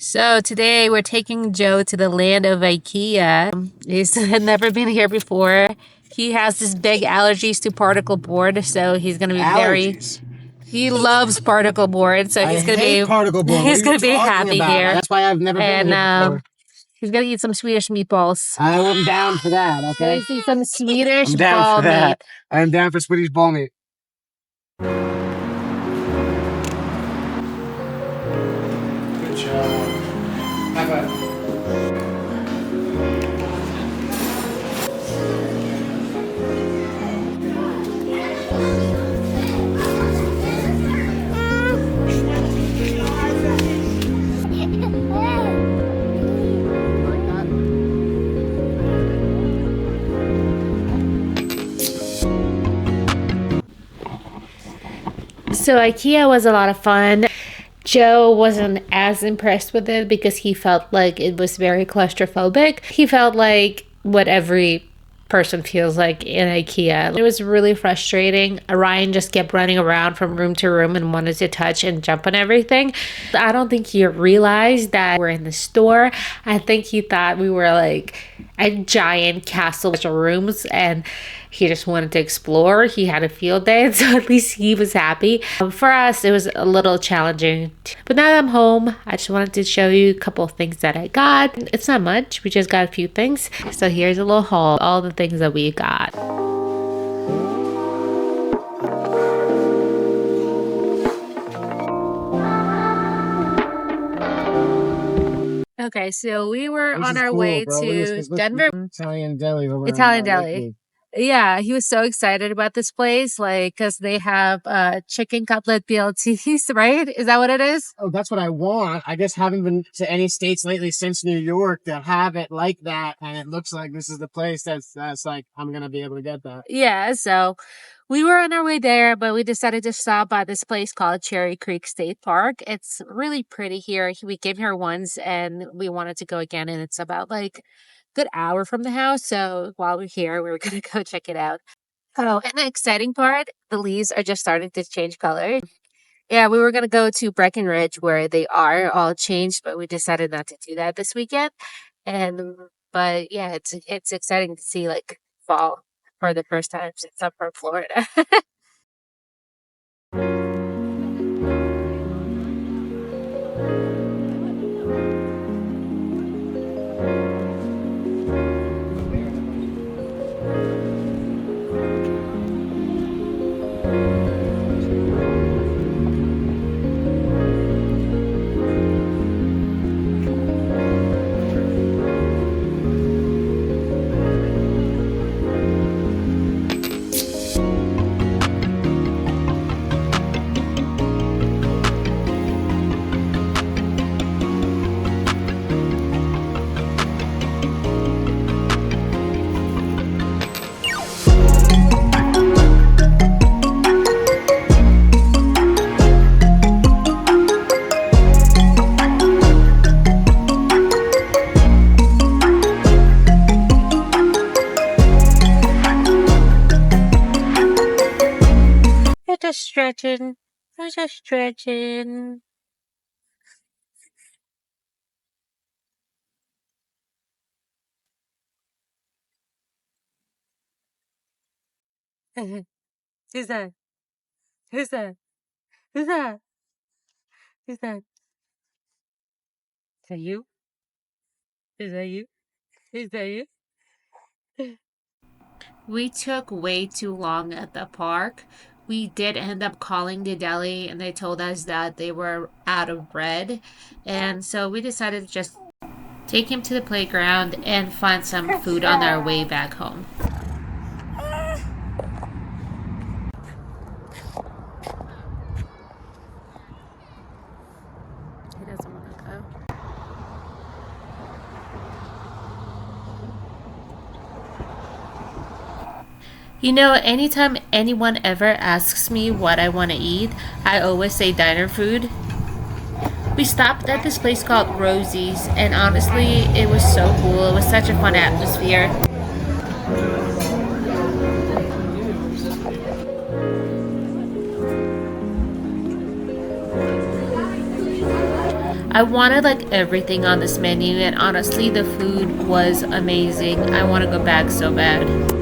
So today we're taking Joe to the land of Ikea. He's had never been here before. He has this big allergies to particle board, so he's gonna be Allergies. he loves particle board, so he's gonna be particle board. he's gonna be happy here. That's why I've never been here before. He's gonna eat some Swedish meatballs. I'm down for that. Okay. Let's eat some Swedish I'm down ball for that. meat. I'm down for Swedish ball meat. Good job. High five. So Ikea was a lot of fun. Joe wasn't as impressed with it because he felt like it was very claustrophobic. He felt like what every person feels like in Ikea. It was really frustrating. Ryan just kept running around from room to room and wanted to touch and jump on everything. I don't think he realized that we're in the store. I think he thought we were like a giant castle of rooms and he just wanted to explore. He had a field day, so at least he was happy. For us, it was a little challenging. But now that I'm home, I just wanted to show you a couple of things that I got. It's not much. We just got a few things. So here's a little haul, all the things that we got. Okay, so we were on our way to Denver. Italian deli. Italian deli. Yeah, he was so excited about this place, like, because they have chicken cutlet BLTs, right? Is that what it is? Oh, that's what I want. I just haven't been to any states lately since New York that have it like that, and it looks like this is the place that's like, I'm going to be able to get that. Yeah, so we were on our way there, but we decided to stop by this place called Cherry Creek State Park. It's really pretty here. We came here once, and we wanted to go again, and it's about, like, good hour from the house, so while we're here we were gonna go check it out. Oh, and the exciting part, the leaves are just starting to change color. Yeah, we were gonna go to Breckenridge where they are all changed, but we decided not to do that this weekend. But yeah, it's exciting to see like fall for the first time since I'm from Florida. Just stretching. I'm just stretching. Who's that? Who's that? Who's that? Who's that? Is that you? Is that you? Is that you? We took way too long at the park. We did end up calling the deli and they told us that they were out of bread. And so we decided to just take him to the playground and find some food on our way back home. He doesn't want to go. You know, anytime anyone ever asks me what I want to eat, I always say diner food. We stopped at this place called Rosie's, and honestly, it was so cool. It was such a fun atmosphere. I wanted like everything on this menu, and honestly, the food was amazing. I want to go back so bad.